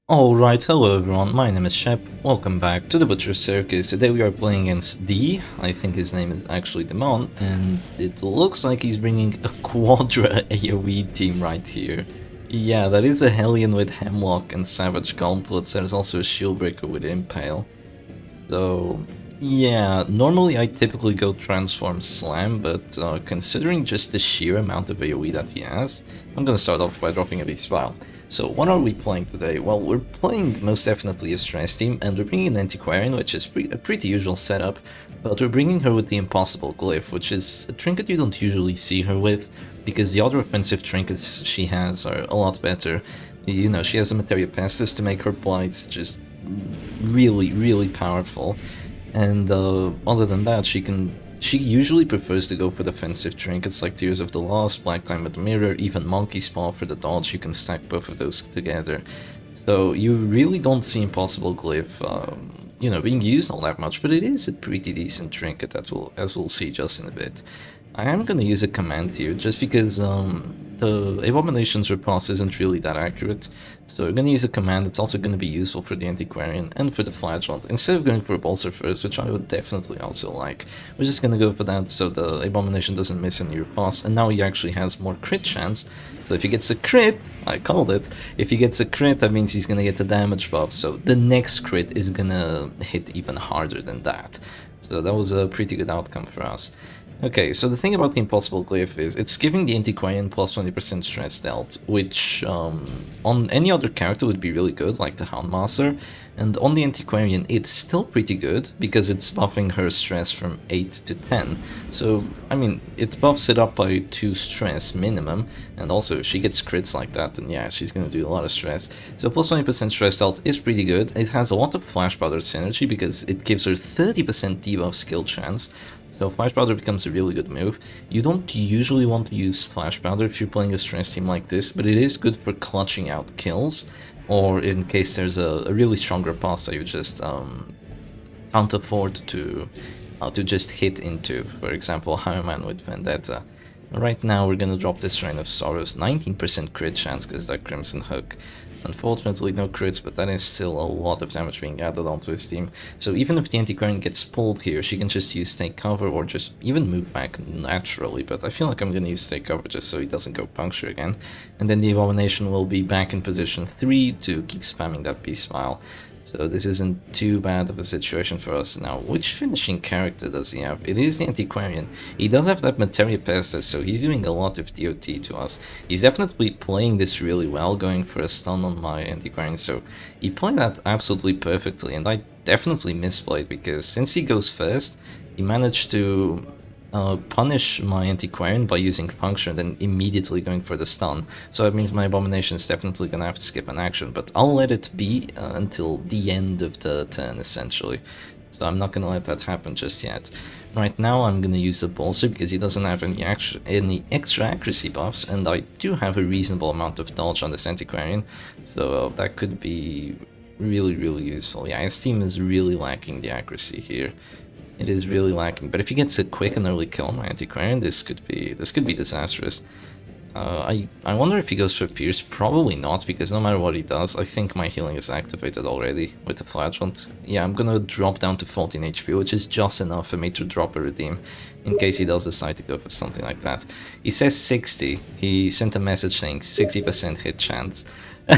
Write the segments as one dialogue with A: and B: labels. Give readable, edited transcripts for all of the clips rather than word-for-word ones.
A: Alright, hello everyone, my name is Shep, welcome back to the Butcher Circus. Today we are playing against D, I think his name is actually Dimon, and it looks like he's bringing a Quadra AoE team right here. Yeah, that is a Hellion with Hemlock and Savage Gauntlets. There's also a Shieldbreaker with Impale. So, yeah, normally I typically go Transform Slam, but considering just the sheer amount of AoE that he has, I'm gonna start off by dropping a Beast Vial. So what are we playing today? Well, we're playing most definitely a Stress team, and we're bringing an Antiquarian, which is a pretty usual setup, but we're bringing her with the Impossible Glyph, which is a trinket you don't usually see her with, because the other offensive trinkets she has are a lot better. You know, she has a Materia Pestis to make her blights just really powerful, and other than that, she usually prefers to go for defensive trinkets like Tears of the Lost, Black Climate Mirror, even Monkey's Paw for the dodge. You can stack both of those together. So you really don't see Impossible Glyph, you know, being used all that much, but it is a pretty decent trinket as we'll see just in a bit. I am going to use a command here, just because the Abomination's Repulse isn't really that accurate, so we're going to use a command that's also going to be useful for the Antiquarian and for the Flagellant. Instead of going for a Bolster first, which I would definitely also like, we're just going to go for that so the Abomination doesn't miss any repulse, and now he actually has more crit chance. So if he gets a crit, I called it, if he gets a crit, that means he's going to get the damage buff, so the next crit is going to hit even harder than that. So that was a pretty good outcome for us. Okay, so the thing about the Impossible Glyph is it's giving the Antiquarian plus 20% stress dealt, which on any other character would be really good, like the Houndmaster, and on the Antiquarian it's still pretty good, because it's buffing her stress from 8 to 10. So, I mean, it buffs it up by 2 stress minimum, and also if she gets crits like that, then yeah, she's gonna do a lot of stress. So plus 20% stress dealt is pretty good. It has a lot of Flash Powder synergy, because it gives her 30% debuff skill chance. So Flash Powder becomes a really good move. You don't usually want to use Flash Powder if you're playing a stress team like this, but it is good for clutching out kills, or in case there's a really stronger pass that you just can't afford to just hit into. For example, Highman with Vendetta. Right now we're gonna drop this Rain of Sorrows, 19% crit chance because that Crimson Hook. Unfortunately no crits, but that is still a lot of damage being added onto his team. So even if the Antiquarian gets pulled here, she can just use Take Cover or just even move back naturally, but I feel like I'm gonna use Take Cover just so he doesn't go Puncture again. And then the Abomination will be back in position 3 to keep spamming that Beast Smile. So this isn't too bad of a situation for us. Now, which finishing character does he have? It is the Antiquarian. He does have that Materia Pestis, so he's doing a lot of DOT to us. He's definitely playing this really well, going for a stun on my Antiquarian, so he played that absolutely perfectly, and I definitely misplayed, because since he goes first, he managed to punish my Antiquarian by using Puncture and then immediately going for the stun. So that means my Abomination is definitely gonna have to skip an action, but I'll let it be until the end of the turn, essentially. So I'm not gonna let that happen just yet. Right now I'm gonna use the Bolster because he doesn't have any extra accuracy buffs, and I do have a reasonable amount of dodge on this Antiquarian, so that could be really useful. Yeah, his team is really lacking the accuracy here. It is really lacking, but if he gets a quick and early kill on my Antiquarian, this could be disastrous. I wonder if he goes for Pierce. Probably not, because no matter what he does, I think my healing is activated already with the Flagellant. Yeah, I'm gonna drop down to 14 HP, which is just enough for me to drop a Redeem, in case he does decide to go for something like that. He says 60. He sent a message saying 60% hit chance.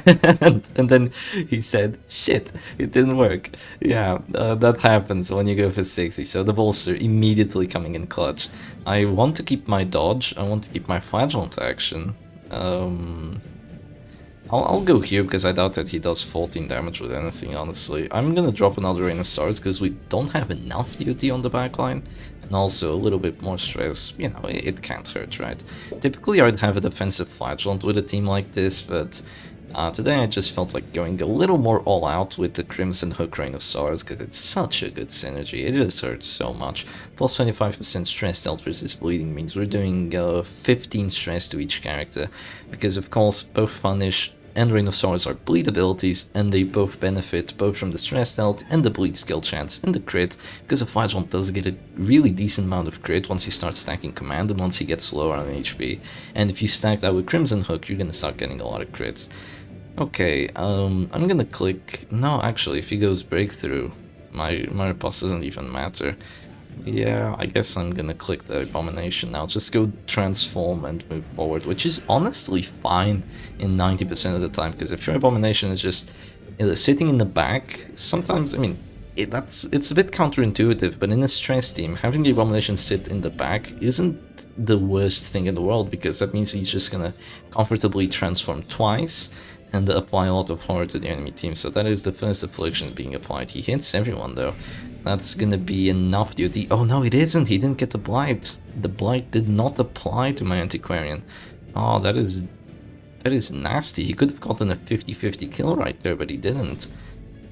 A: and then he said, shit, it didn't work. Yeah, that happens when you go for 60, so the Bolster immediately coming in clutch. I want to keep my dodge, I want to keep my Flagellant action. I'll go here because I doubt that he does 14 damage with anything, honestly. I'm gonna drop another Rain of Stars because we don't have enough DOT on the backline, and also a little bit more stress. You know, it can't hurt, right? Typically I'd have a defensive Flagellant with a team like this, but today I just felt like going a little more all out with the Crimson Hook Rain of Stars because it's such a good synergy. It just hurts so much. Plus 25% stress dealt versus bleeding means we're doing 15 stress to each character, because of course both Punish and Rain of Stars are bleed abilities, and they both benefit both from the stress dealt and the bleed skill chance and the crit, because a Flagellant does get a really decent amount of crit once you start stacking command and once he gets lower on HP. And if you stack that with Crimson Hook, you're gonna start getting a lot of crits. Okay, I'm gonna click... No, actually, if he goes breakthrough, my riposte doesn't even matter. Yeah, I guess I'm gonna click the abomination now. Just go transform and move forward, which is honestly fine in 90% of the time, because if your abomination is just sitting in the back, sometimes, I mean, it's a bit counterintuitive, but in a stress team, having the abomination sit in the back isn't the worst thing in the world, because that means he's just gonna comfortably transform twice and apply a lot of horror to the enemy team. So that is the first affliction being applied. He hits everyone though. That's gonna be enough duty. Oh no, it isn't. He didn't get the blight. The blight did not apply to my antiquarian. Oh, that is nasty. He could have gotten a 50-50 kill right there, but he didn't.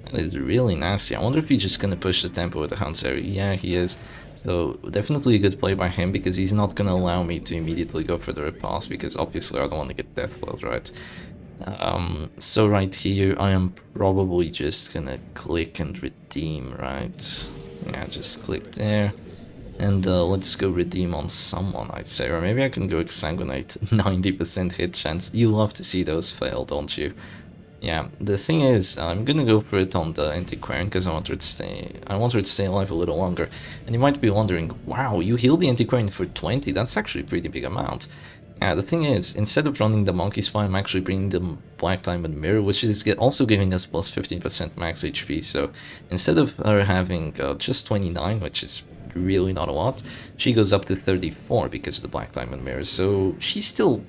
A: That is really nasty. I wonder if he's just gonna push the tempo with the Hunt's-Area. Yeah, he is. So definitely a good play by him, because he's not gonna allow me to immediately go for the riposte, because obviously I don't want to get death blows, right? So right here, I am probably just gonna click and redeem, right? Yeah, just click there. And let's go redeem on someone, I'd say. Or maybe I can go exsanguinate, 90% hit chance. You love to see those fail, don't you? Yeah, the thing is, I'm gonna go for it on the Antiquarian, because I want her to stay alive a little longer. And you might be wondering, wow, you healed the Antiquarian for 20, that's actually a pretty big amount. Yeah, the thing is, instead of running the Monkey Spy, I'm actually bringing the Black Diamond Mirror, which is also giving us plus 15% max HP, so instead of her having just 29, which is really not a lot, she goes up to 34 because of the Black Diamond Mirror, so she's still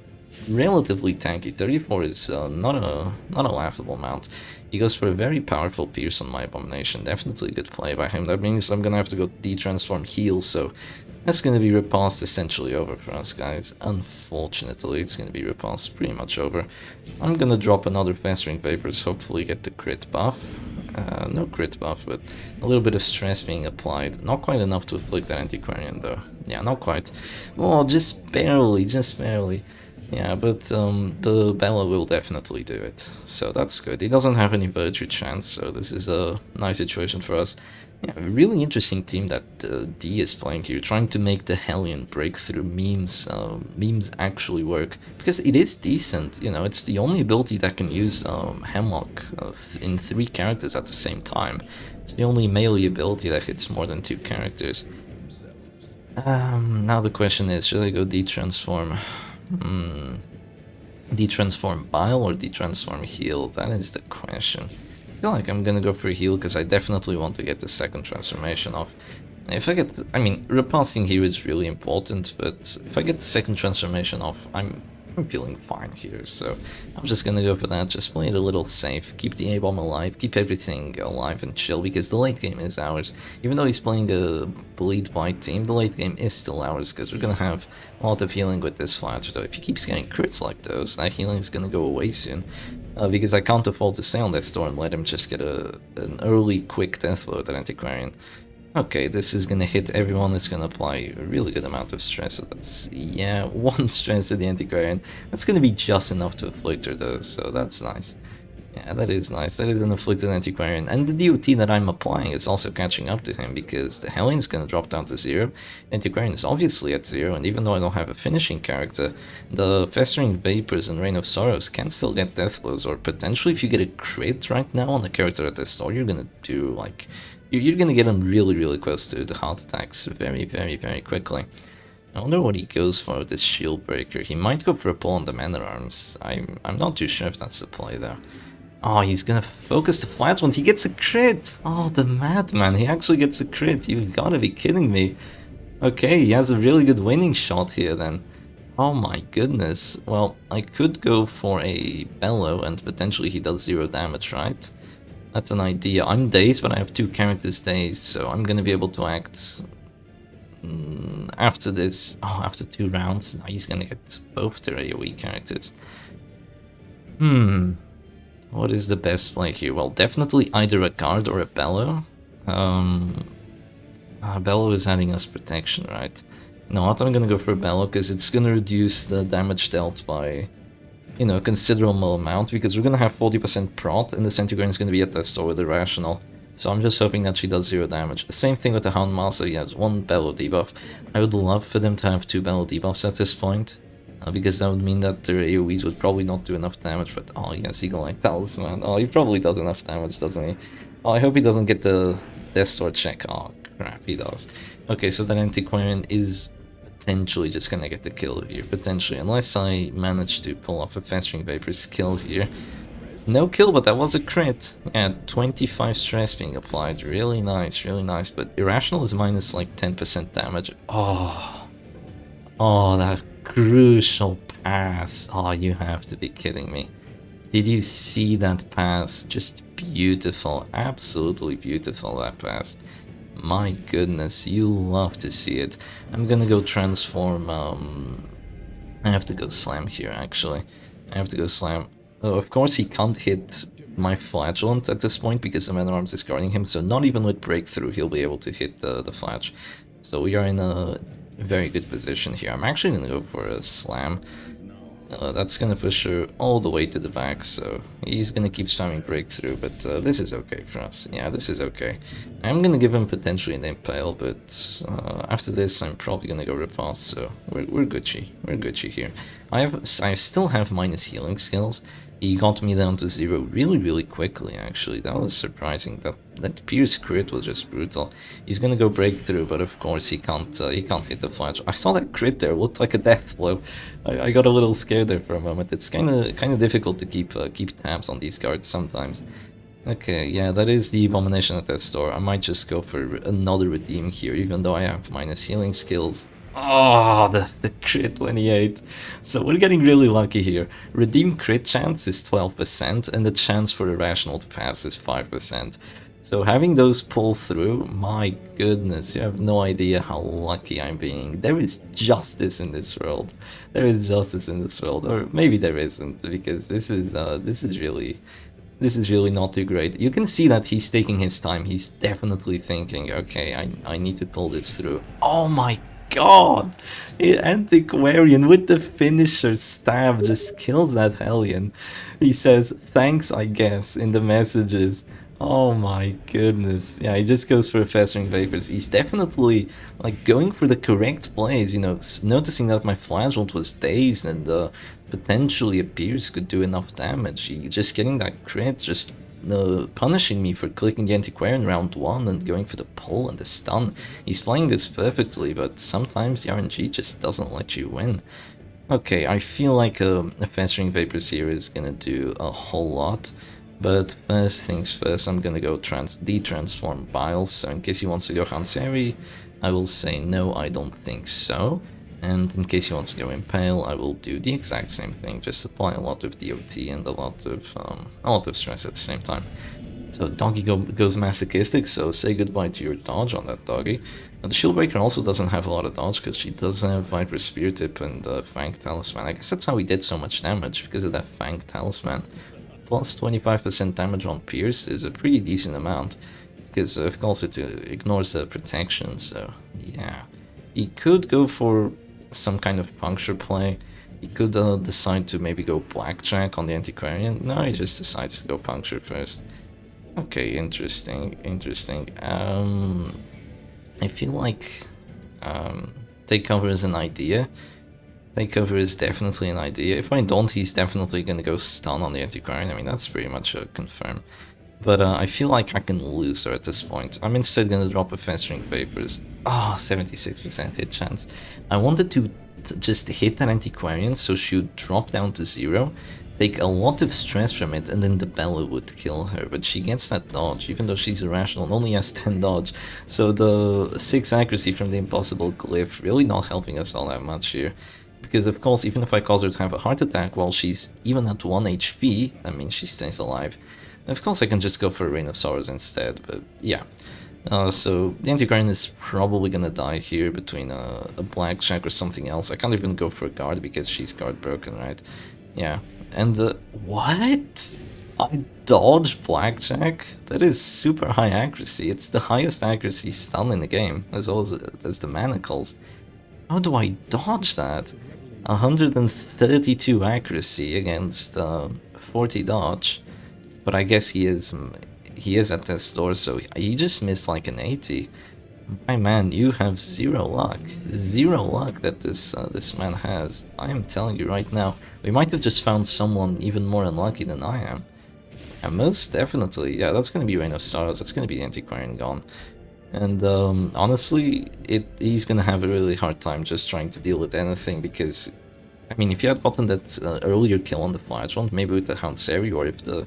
A: relatively tanky. 34 is not a laughable amount. He goes for a very powerful Pierce on my Abomination, definitely a good play by him. That means I'm gonna have to go de-transform heal, so that's going to be riposte essentially over for us, guys. Unfortunately, it's going to be riposte pretty much over. I'm going to drop another Festering Vapors, hopefully get the crit buff. No crit buff, but a little bit of stress being applied. Not quite enough to afflict that Antiquarian, though. Yeah, not quite. Oh, just barely, just barely. Yeah, but the Bella will definitely do it. So that's good. He doesn't have any Virtue chance, so this is a nice situation for us. Yeah, a really interesting team that D is playing here, trying to make the Hellion breakthrough memes actually work, because it is decent, you know, it's the only ability that can use Hemlock in 3 characters at the same time. It's the only melee ability that hits more than 2 characters. Now the question is, should I go de-transform? De-transform Bile or de-transform Heal? That is the question. I feel like I'm gonna go for a heal because I definitely want to get the second transformation off. If I get, I mean, repulsing here is really important, but if I get the second transformation off, I'm feeling fine here. So I'm just gonna go for that, just play it a little safe, keep the A-bomb alive, keep everything alive and chill, because the late game is ours. Even though he's playing a bleed blight team, the late game is still ours, because we're gonna have a lot of healing with this flash. So if he keeps getting crits like those, that healing is gonna go away soon. Because I can't afford to stay on that store and let him just get an early quick death blow at Antiquarian. Okay, this is gonna hit everyone, it's gonna apply a really good amount of stress, so that's, yeah, 1 stress to the Antiquarian. That's gonna be just enough to afflict her though, so that's nice. Yeah, that is nice. That is an afflicted Antiquarian. And the DOT that I'm applying is also catching up to him, because the Hellion's gonna drop down to 0. Antiquarian is obviously at 0, and even though I don't have a finishing character, the Festering Vapors and Reign of Sorrows can still get death blows, or potentially if you get a crit right now on the character at the store, you're gonna do, like, you're gonna get him really, really close to the heart attacks very, very, very quickly. I wonder what he goes for with this Shield Breaker. He might go for a pull on the Man at Arms. I'm not too sure if that's the play there. Oh, he's gonna focus the flat one. He gets a crit! Oh, the madman. He actually gets a crit. You've gotta be kidding me. Okay, he has a really good winning shot here then. Oh my goodness. Well, I could go for a Bellow and potentially he does 0 damage, right? That's an idea. I'm dazed, but I have 2 characters dazed, so I'm gonna be able to act after this. Oh, after 2 rounds. He's gonna get both their AoE characters. What is the best play here? Well, definitely either a guard or a Bellow. Bellow is adding us protection, right? You know what, I'm gonna go for a Bellow, because it's gonna reduce the damage dealt by, you know, a considerable amount, because we're gonna have 40% prot, and the Centigrade is gonna be at that store with Irrational. So I'm just hoping that she does 0 damage. Same thing with the Houndmaster, he has 1 Bellow debuff. I would love for them to have 2 Bellow debuffs at this point. because that would mean that their AoEs would probably not do enough damage, but oh yes, Eagle-Eye Talisman. Oh, he probably does enough damage, doesn't he? Oh, I hope he doesn't get the Death Sword check. Oh, crap, he does. Okay, so that Antiquarian is potentially just gonna get the kill here, potentially, unless I manage to pull off a Festering Vapor's kill here. No kill, but that was a crit. Yeah, 25 stress being applied. Really nice, but Irrational is minus like 10% damage. Oh, that crucial pass. Oh, you have to be kidding me. Did you see that pass? Just beautiful, absolutely beautiful, that pass. My goodness, you love to see it. I'm gonna go transform, I have to go slam here, actually. I have to go slam. Oh, of course he can't hit my Flagellant at this point because the Man at Arms is guarding him, so not even with Breakthrough he'll be able to hit the Flag. So we are in a very good position here. I'm actually gonna go for a slam. That's gonna push her all the way to the back, so he's gonna keep spamming Breakthrough, but this is okay for us. Yeah, this is okay. I'm gonna give him potentially an Impale, but after this I'm probably gonna go Riposte, so we're Gucci. We're Gucci here. I still have minus healing skills. He got me down to 0 really quickly, actually. That was surprising. That Pierce crit was just brutal. He's gonna go Breakthrough, but of course he can't hit the Flash. I saw that crit there, looked like a death blow. I got a little scared there for a moment. It's kinda difficult to keep tabs on these guards sometimes. Okay, yeah, that is the Abomination at that store. I might just go for another Redeem here, even though I have minus healing skills. Oh, the crit 28. So we're getting really lucky here. Redeem crit chance is 12%, and the chance for Irrational to pass is 5%. So having those pull through, my goodness, you have no idea how lucky I'm being. There is justice in this world. There is justice in this world, or maybe there isn't, because this is really not too great. You can see that he's taking his time. He's definitely thinking, okay, I need to pull this through. Oh my god! Antiquarian with the finisher stab just kills that Hellion. He says, thanks, I guess, in the messages. Oh my goodness. Yeah, he just goes for Festering Vapors. He's definitely, like, going for the correct plays, you know, noticing that my Flagellant was dazed and potentially a Pierce could do enough damage. He just getting that crit, just punishing me for clicking the Antiquarian round 1 and going for the pull and the stun. He's playing this perfectly, but sometimes the RNG just doesn't let you win. Okay, I feel like a Festering Vapors here is gonna do a whole lot. But first things first, I'm gonna go de-transform Biles, so in case he wants to go Hanseri, I will say no, I don't think so. And in case he wants to go Impale, I will do the exact same thing, just apply a lot of DOT and a lot of stress at the same time. So Doggy goes Masochistic, so say goodbye to your dodge on that Doggy. The Shieldbreaker also doesn't have a lot of dodge, because she does have Viper Spear Tip and Fang Talisman. I guess that's how he did so much damage, because of that Fang Talisman. Plus 25% damage on Pierce is a pretty decent amount, because of course it ignores the protection, so yeah. He could go for some kind of puncture play. He could decide to maybe go Blackjack on the Antiquarian. No, he just decides to go puncture first. Okay, interesting. I feel like Take Cover is an idea. Take Cover is definitely an idea. If I don't, he's definitely gonna go stun on the Antiquarian. I mean, that's pretty much a confirm. But I feel like I can lose her at this point. I'm instead gonna drop a Festering Vapors. Ah, 76% hit chance. I wanted to just hit that Antiquarian so she would drop down to 0, take a lot of stress from it, and then the Bellow would kill her. But she gets that dodge, even though she's irrational and only has 10 dodge. So the 6 accuracy from the Impossible Glyph really not helping us all that much here. Because of course, even if I cause her to have a heart attack while she's even at 1 HP, that means she stays alive. And of course I can just go for a Reign of Sorrows instead, but yeah. So the Antiquarian is probably gonna die here between a Blackjack or something else. I can't even go for a guard because she's guard broken, right? Yeah. And what? I dodge Blackjack? That is super high accuracy. It's the highest accuracy stun in the game, as well as the Manacles. How do I dodge that? 132 accuracy against 40 dodge. But I guess he is at this door, so he just missed like an 80. My man, you have zero luck. Zero luck that this man has. I am telling you right now. We might have just found someone even more unlucky than I am. And most definitely, yeah, that's gonna be Reign of Stars. That's gonna be the Antiquarian gone. And honestly, he's gonna have a really hard time just trying to deal with anything because, I mean, if you had gotten that earlier kill on the Flagellant, maybe with the Hounseri, or if the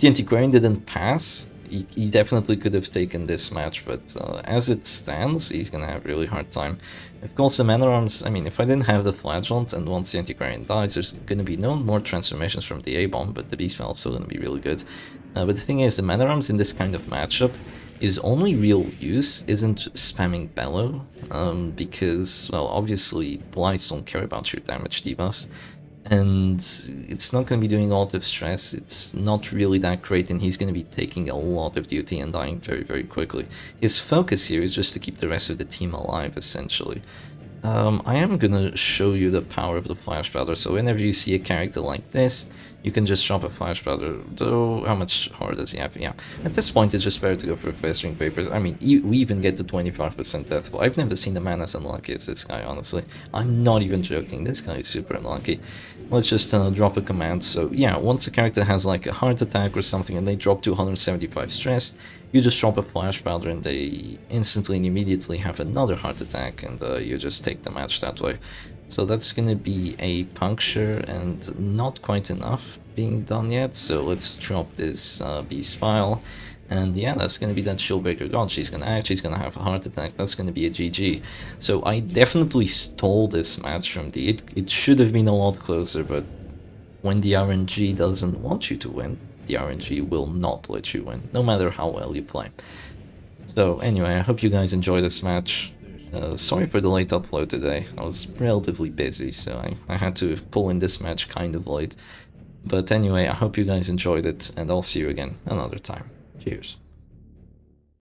A: Antiquarian didn't pass, he definitely could have taken this match, but as it stands, he's gonna have a really hard time. Of course, the Man Arms, I mean, if I didn't have the Flagellant and once the Antiquarian dies, there's gonna be no more transformations from the A-Bomb, but the Beast Spell is still gonna be really good. But the thing is, the Man Arms in this kind of matchup, his only real use isn't spamming Bellow, because, well, obviously, Blights don't care about your damage debuffs, and it's not going to be doing a lot of stress. It's not really that great, and he's going to be taking a lot of duty and dying very, very quickly. His focus here is just to keep the rest of the team alive, essentially. I am gonna show you the power of the Flash Powder, so whenever you see a character like this, you can just drop a Flash Powder, though how much heart does he have? Yeah, at this point it's just better to go for Festering Vapors. I mean, we even get to 25% death. I've never seen a man as unlucky as this guy, honestly. I'm not even joking, this guy is super unlucky. Let's just drop a command. So yeah, once a character has like a heart attack or something and they drop to 175 stress, you just drop a Flash Powder and they instantly and immediately have another heart attack, and you just take the match that way. So that's gonna be a puncture and not quite enough being done yet, so let's drop this Beast File. And yeah, that's gonna be that Shieldbreaker God. She's gonna have a heart attack. That's gonna be a GG. So I definitely stole this match from D. It should have been a lot closer, but when the RNG doesn't want you to win, the RNG will not let you win, no matter how well you play. So anyway, I hope you guys enjoy this match. Sorry for the late upload today. I was relatively busy, so I had to pull in this match kind of late. But anyway, I hope you guys enjoyed it, and I'll see you again another time. Cheers.